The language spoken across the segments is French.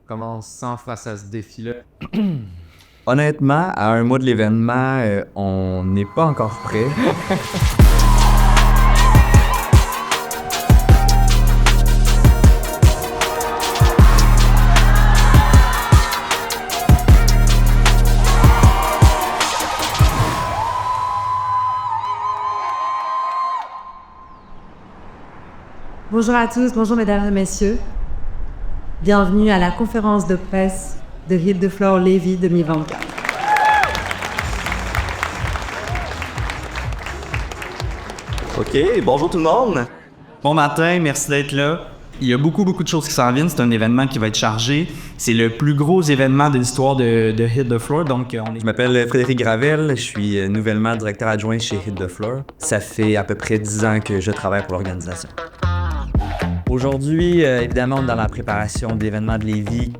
Comment on se sent face à ce défi-là? Honnêtement, à un mois de l'événement, on n'est pas encore prêt. Bonjour à tous, bonjour mesdames et messieurs. Bienvenue à la conférence de presse de Hit the Floor Lévis 2024. OK, bonjour tout le monde. Bon matin, merci d'être là. Il y a beaucoup de choses qui s'en viennent. C'est un événement qui va être chargé. C'est le plus gros événement de l'histoire de Hit the Floor. Donc, Je m'appelle Frédéric Gravel, je suis nouvellement directeur adjoint chez Hit the Floor. Ça fait à peu près 10 ans que je travaille pour l'organisation. Aujourd'hui, évidemment, on est dans la préparation de l'événement de Lévis.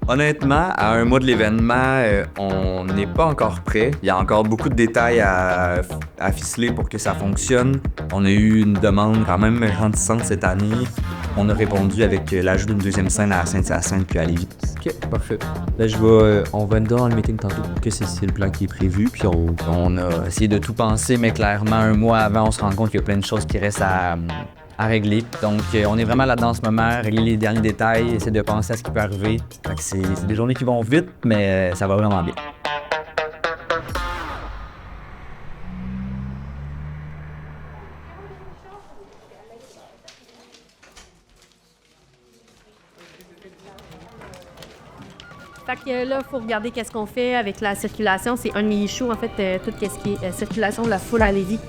Honnêtement, à un mois de l'événement, on n'est pas encore prêt. Il y a encore beaucoup de détails à ficeler pour que ça fonctionne. On a eu une demande quand même grandissante cette année. On a répondu avec l'ajout d'une deuxième scène à Saint-Hyacinthe puis à Lévis. Ok, parfait. Là, on va dans le meeting tantôt que c'est le plan qui est prévu. Puis On a essayé de tout penser, mais clairement, un mois avant, on se rend compte qu'il y a plein de choses qui restent à régler. Donc, on est vraiment là-dedans en ce moment, régler les derniers détails, essayer de penser à ce qui peut arriver. Fait que c'est des journées qui vont vite, mais ça va vraiment bien. Fait que là, il faut regarder qu'est-ce qu'on fait avec la circulation. C'est un mini-show, en fait, tout ce qui est circulation de la foule à Lévis.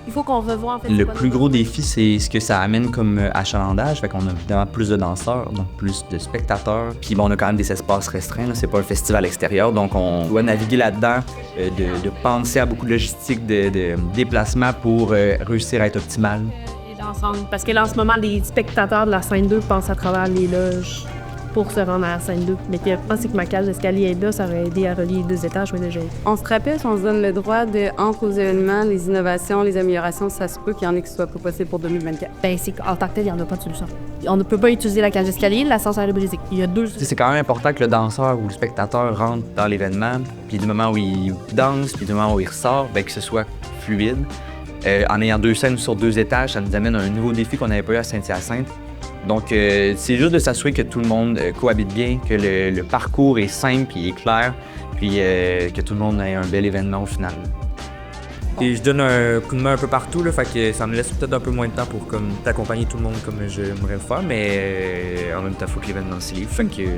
Il faut qu'on revoie, en fait... Le plus gros défi, c'est ce que ça amène comme achalandage. Fait qu'on a évidemment plus de danseurs, donc plus de spectateurs. Puis bon, on a quand même des espaces restreints, là. C'est pas un festival extérieur, donc on doit naviguer là-dedans, de penser à beaucoup de logistique, de déplacement pour réussir à être optimal. Parce que là, en ce moment, les spectateurs de la scène 2 passent à travers les loges pour se rendre à la scène 2. Mais je pense que ma cage d'escalier est là, ça aurait aidé à relier les deux étages, oui, déjà. On se rappelle, si on se donne le droit de, entre aux événements, les innovations, les améliorations, ça se peut qu'il y en ait qui ne soient pas possibles pour 2024. Ben, c'est qu'en tant que tel, il n'y en a pas de solution. On ne peut pas utiliser la cage d'escalier, l'ascenseur est brisé. Il y a deux... C'est quand même important que le danseur ou le spectateur rentre dans l'événement, puis du moment où il danse, puis du moment où il ressort, ben, que ce soit fluide. En ayant deux scènes sur deux étages, ça nous amène à un nouveau défi qu'on n'avait pas eu à Saint-Hyacinthe. Donc, c'est juste de s'assurer que tout le monde cohabite bien, que le parcours est simple et clair, puis que tout le monde ait un bel événement au final. Et je donne un coup de main un peu partout, là, fait que ça me laisse peut-être un peu moins de temps pour t'accompagner tout le monde comme j'aimerais le faire, mais en même temps, il faut que l'événement s'y livre, fait que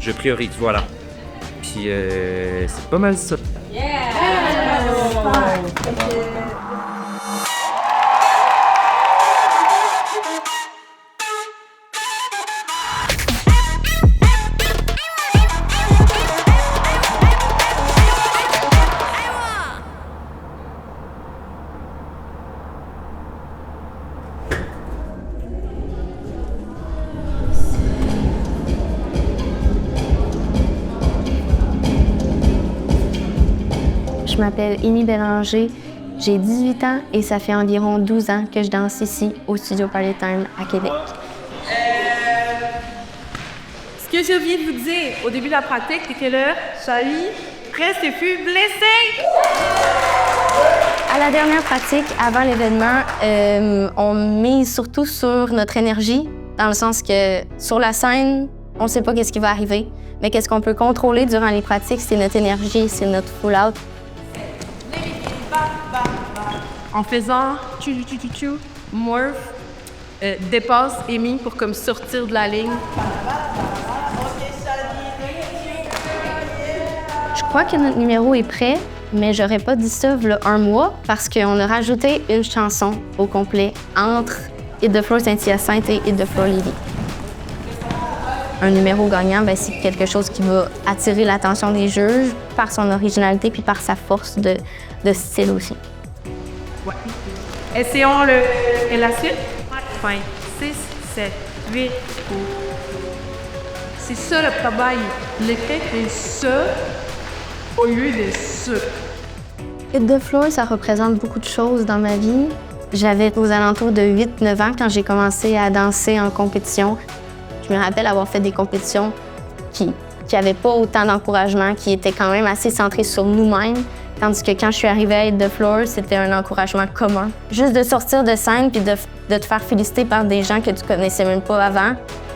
je priorise, voilà. Puis c'est pas mal ça. Je m'appelle Amy Bélanger, j'ai 18 ans et ça fait environ 12 ans que je danse ici au Studio Partytime à Québec. Ce que j'ai oublié de vous dire au début de la pratique, c'est que là, Charlie presque fut blessé. À la dernière pratique, avant l'événement, on mise surtout sur notre énergie, dans le sens que sur la scène, on ne sait pas qu'est-ce qui va arriver, mais qu'est-ce qu'on peut contrôler durant les pratiques, c'est notre énergie, c'est notre full-out. En faisant morph, dépasse Amy pour comme sortir de la ligne. Je crois que notre numéro est prêt, mais j'aurais pas dit ça il y a un mois parce qu'on a rajouté une chanson au complet entre Hit the Floor Saint-Hyacinthe et Hit the Floor Lévis. Un numéro gagnant, ben, c'est quelque chose qui va attirer l'attention des juges par son originalité puis par sa force de style aussi. Ouais. Essayons et la suite. 5, 6, 7, 8. C'est ça le travail. L'écrit est ça au lieu de ça. Hit the Floor, ça représente beaucoup de choses dans ma vie. J'avais aux alentours de 8-9 ans quand j'ai commencé à danser en compétition. Je me rappelle avoir fait des compétitions qui n'avaient pas autant d'encouragement, qui étaient quand même assez centrées sur nous-mêmes. Tandis que quand je suis arrivée à Hit the Floor, c'était un encouragement commun. Juste de sortir de scène puis de te faire féliciter par des gens que tu connaissais même pas avant,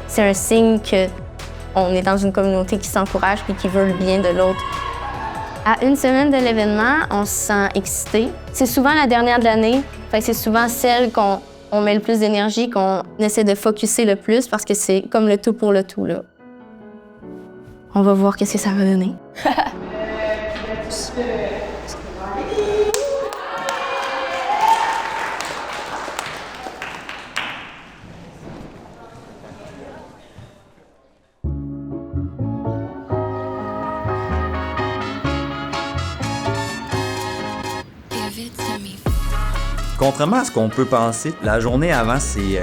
c'est un signe qu'on est dans une communauté qui s'encourage et qui veut le bien de l'autre. À une semaine de l'événement, on se sent excité. C'est souvent la dernière de l'année, c'est souvent celle qu'on met le plus d'énergie, qu'on essaie de focusser le plus parce que c'est comme le tout pour le tout, là. On va voir qu'est-ce que ça va donner. Contrairement à ce qu'on peut penser, la journée avant, c'est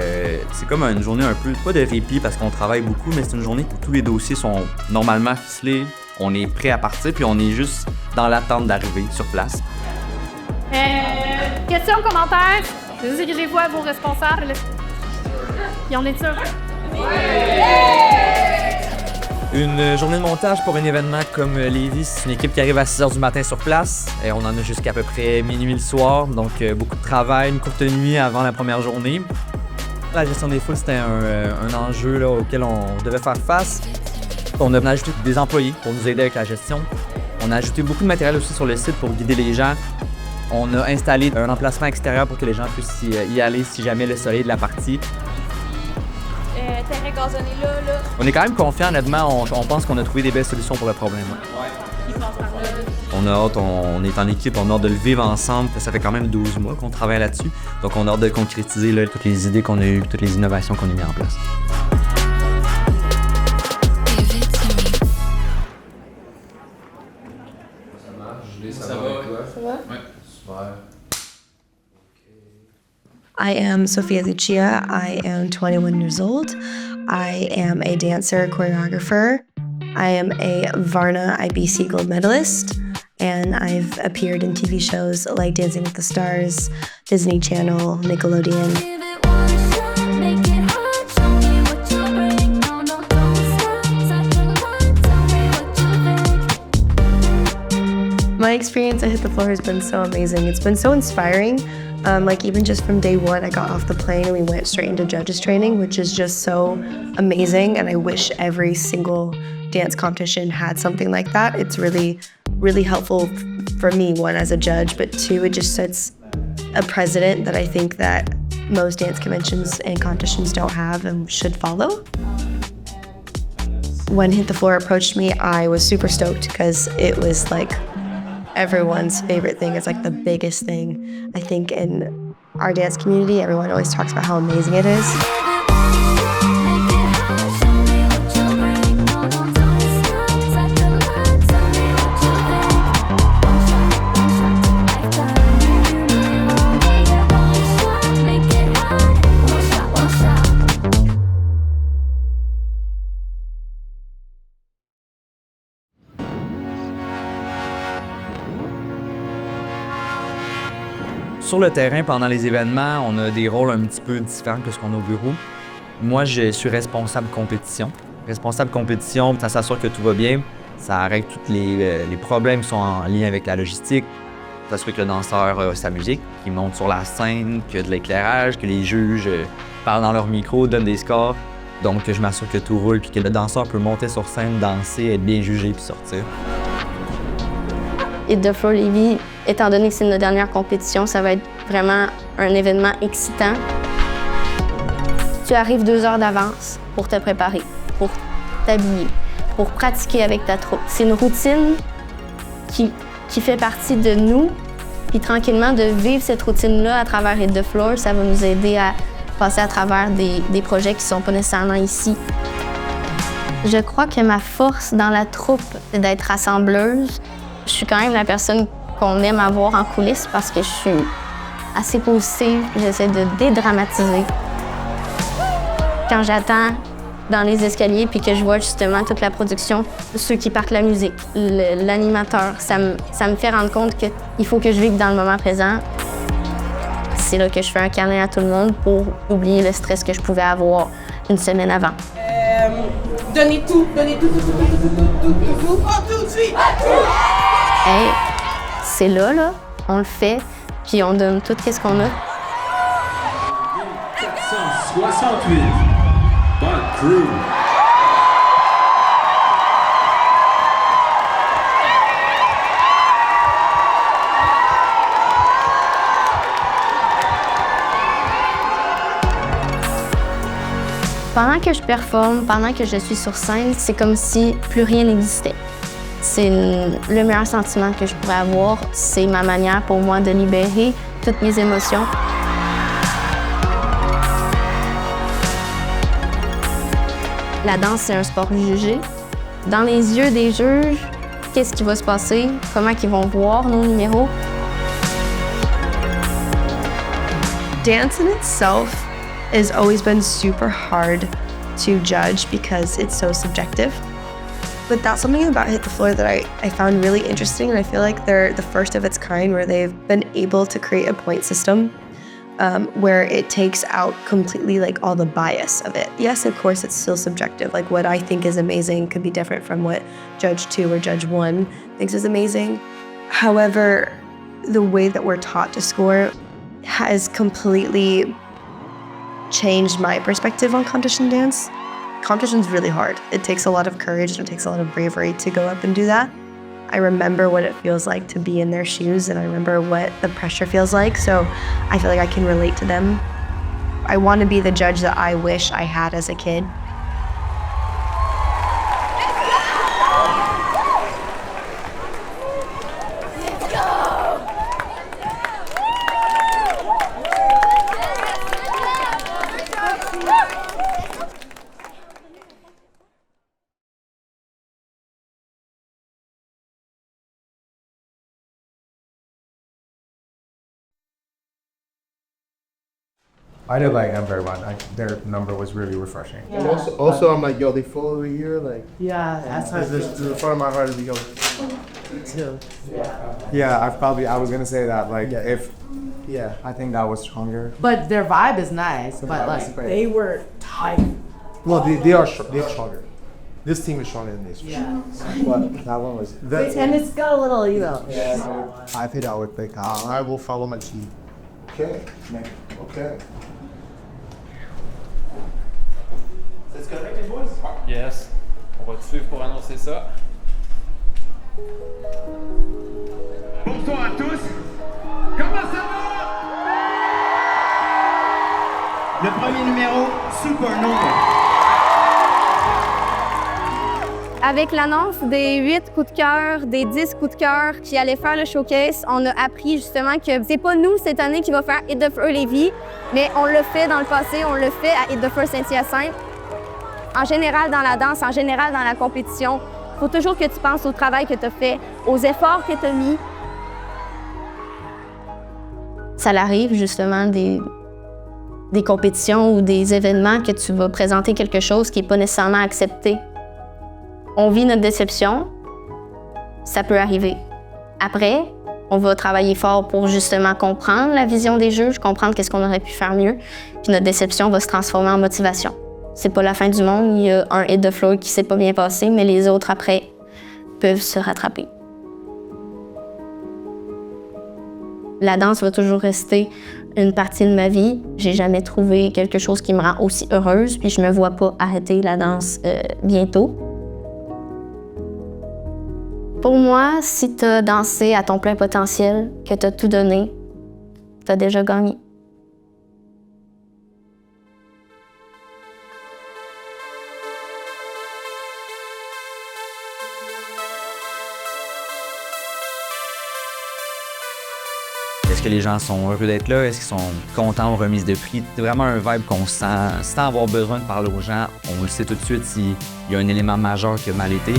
comme une journée un peu, pas de répit parce qu'on travaille beaucoup, mais c'est une journée où tous les dossiers sont normalement ficelés, on est prêt à partir, puis on est juste dans l'attente d'arriver sur place. Questions, commentaires? Dirigez-vous à vos responsables. Y en est sûr? Une journée de montage pour un événement comme Lévis, c'est une équipe qui arrive à 6h du matin sur place. Et on en a jusqu'à peu près minuit le soir, donc beaucoup de travail, une courte nuit avant la première journée. La gestion des foules, c'était un enjeu là, auquel on devait faire face. On a ajouté des employés pour nous aider avec la gestion. On a ajouté beaucoup de matériel aussi sur le site pour guider les gens. On a installé un emplacement extérieur pour que les gens puissent y aller si jamais le soleil est de la partie. Terrain gazonné là. On est quand même confiants, honnêtement. On pense qu'on a trouvé des belles solutions pour le problème. Ouais. On a hâte, on est en équipe, on a hâte de le vivre ensemble. Ça fait quand même 12 mois qu'on travaille là-dessus. Donc on a hâte de concrétiser là, toutes les idées qu'on a eues, toutes les innovations qu'on a mises en place. I am Sophia Lucia. I am 21 years old. I am a dancer, choreographer. I am a Varna IBC gold medalist, and I've appeared in TV shows like Dancing with the Stars, Disney Channel, Nickelodeon. My experience at Hit the Floor has been so amazing. It's been so inspiring. Even just from day one, I got off the plane and we went straight into judges training, which is just so amazing. And I wish every single dance competition had something like that. It's really, really helpful for me, one, as a judge, but two, it just sets a precedent that I think that most dance conventions and competitions don't have and should follow. When Hit the Floor approached me, I was super stoked because it was like everyone's favorite thing. It's like the biggest thing, I think, in our dance community. Everyone always talks about how amazing it is. Sur le terrain, pendant les événements, on a des rôles un petit peu différents que ce qu'on a au bureau. Moi, je suis responsable compétition. Responsable compétition, ça s'assure que tout va bien. Ça arrête tous les problèmes qui sont en lien avec la logistique. Ça s'assure que le danseur a sa musique, qu'il monte sur la scène, qu'il y a de l'éclairage, que les juges parlent dans leur micro, donnent des scores. Donc, je m'assure que tout roule puis que le danseur peut monter sur scène, danser, être bien jugé puis sortir. Hit the Floor Lévis, étant donné que c'est notre dernière compétition, ça va être vraiment un événement excitant. Tu arrives 2 heures d'avance pour te préparer, pour t'habiller, pour pratiquer avec ta troupe. C'est une routine qui fait partie de nous. Puis tranquillement, de vivre cette routine-là à travers Hit the Floor, ça va nous aider à passer à travers des projets qui ne sont pas nécessairement ici. Je crois que ma force dans la troupe, c'est d'être rassembleuse. Je suis quand même la personne qu'on aime avoir en coulisses parce que je suis assez positive. J'essaie de dédramatiser. Quand j'attends dans les escaliers puis que je vois justement toute la production, ceux qui partent la musique, l'animateur, ça me fait rendre compte qu'il faut que je vive dans le moment présent. C'est là que je fais un câlin à tout le monde pour oublier le stress que je pouvais avoir une semaine avant. Donnez tout, donnez tout. Oh, tout de suite! Hey, c'est là, on le fait, puis on donne tout ce qu'on a. 468. Bonne crew. Pendant que je performe, pendant que je suis sur scène, c'est comme si plus rien n'existait. C'est le meilleur sentiment que je pourrais avoir. C'est ma manière pour moi de libérer toutes mes émotions. La danse, c'est un sport jugé. Dans les yeux des juges, qu'est-ce qui va se passer? Comment ils vont voir nos numéros? Dance in itself has always been super hard to judge because it's so subjective. But that's something about Hit the Floor that I found really interesting, and I feel like they're the first of its kind where they've been able to create a point system where it takes out completely like all the bias of it. Yes, of course, it's still subjective. Like what I think is amazing could be different from what Judge 2 or Judge 1 thinks is amazing. However, the way that we're taught to score has completely changed my perspective on competition dance. Competition's really hard. It takes a lot of courage and it takes a lot of bravery to go up and do that. I remember what it feels like to be in their shoes, and I remember what the pressure feels like, so I feel like I can relate to them. I want to be the judge that I wish I had as a kid. I did like them very much. Their number was really refreshing. Yeah. And also, I'm like, yo, they fall over here, like. Yeah, that's how. The front of my heart is like, yo. Too. Yeah, I was gonna say that, like, Yeah. I think that was stronger. But their vibe is nice. The but vibe like is great. they were tight. Well, they're stronger. This team is stronger than this. Yeah. But that one was. And it's got a little, you know. I think I would pick. I will follow my team. Okay. Okay. C'est correct, les boys? Yes. On va te suivre pour annoncer ça. Bonsoir à tous. Comment ça va? Le premier numéro, Supernova. Avec l'annonce des 8 coups de cœur, des 10 coups de cœur qui allaient faire le showcase, on a appris justement que c'est pas nous cette année qui va faire Hit the Floor Lévis, mais on l'a fait dans le passé, on le fait à Hit the Floor Saint-Hyacinthe. En général dans la danse, en général dans la compétition, il faut toujours que tu penses au travail que tu as fait, aux efforts que tu as mis. Ça arrive justement des compétitions ou des événements que tu vas présenter quelque chose qui n'est pas nécessairement accepté. On vit notre déception, ça peut arriver. Après, on va travailler fort pour justement comprendre la vision des juges, comprendre qu'est-ce qu'on aurait pu faire mieux, puis notre déception va se transformer en motivation. C'est pas la fin du monde, il y a un Hit the Floor qui s'est pas bien passé, mais les autres après peuvent se rattraper. La danse va toujours rester une partie de ma vie. J'ai jamais trouvé quelque chose qui me rend aussi heureuse, puis je me vois pas arrêter la danse bientôt. Pour moi, si tu as dansé à ton plein potentiel, que tu as tout donné, tu as déjà gagné. Est-ce que les gens sont heureux d'être là? Est-ce qu'ils sont contents aux remises de prix? C'est vraiment un vibe qu'on sent. Sans avoir besoin de parler aux gens, on le sait tout de suite s'il y a un élément majeur qui a mal été.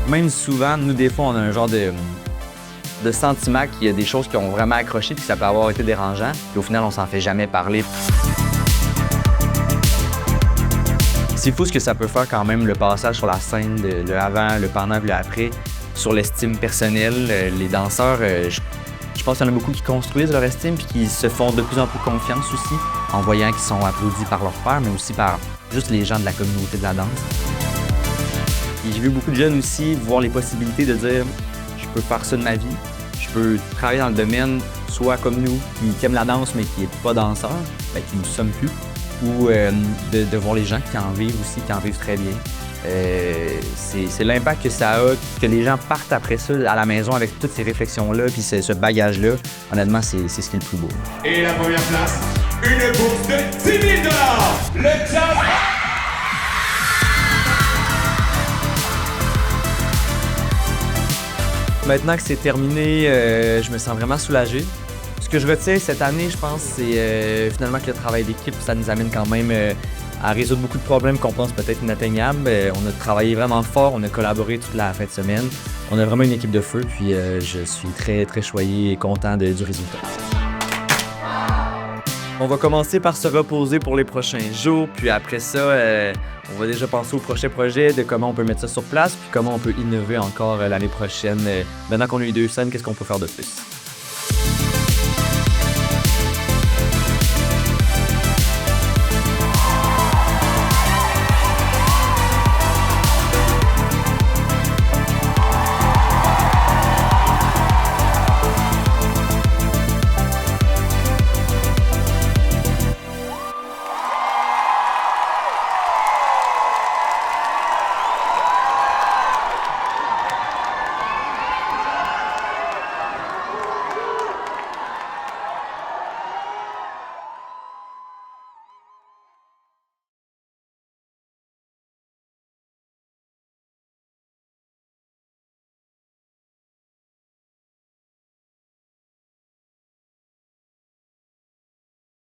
Même souvent, nous, des fois, on a un genre de sentiment qu'il y a des choses qui ont vraiment accroché puis que ça peut avoir été dérangeant. Puis au final, on s'en fait jamais parler. C'est fou ce que ça peut faire quand même, le passage sur la scène, le avant, le pendant et le après, sur l'estime personnelle. Les danseurs, je pense qu'il y en a beaucoup qui construisent leur estime puis qui se font de plus en plus confiance aussi, en voyant qu'ils sont applaudis par leurs pairs, mais aussi par juste les gens de la communauté de la danse. Puis j'ai vu beaucoup de jeunes aussi voir les possibilités de dire je peux faire ça de ma vie, je peux travailler dans le domaine, soit comme nous, qui aiment la danse mais qui n'est pas danseur, qui ne sommes plus, ou de voir les gens qui en vivent aussi, qui en vivent très bien. C'est l'impact que ça a, que les gens partent après ça à la maison avec toutes ces réflexions-là, puis ce bagage-là. Honnêtement, c'est ce qui est le plus beau. Et la première place, une bourse de 10 000 $. Le jazz. Maintenant que c'est terminé, je me sens vraiment soulagé. Ce que je retiens cette année, je pense, c'est finalement que le travail d'équipe, ça nous amène quand même à résoudre beaucoup de problèmes qu'on pense peut-être inatteignables. On a travaillé vraiment fort, on a collaboré toute la fin de semaine. On a vraiment une équipe de feu, puis je suis très, très choyé et content du résultat. On va commencer par se reposer pour les prochains jours, puis après ça, on va déjà penser au prochain projet, de comment on peut mettre ça sur place, puis comment on peut innover encore l'année prochaine. Maintenant qu'on a eu 2 scènes, qu'est-ce qu'on peut faire de plus?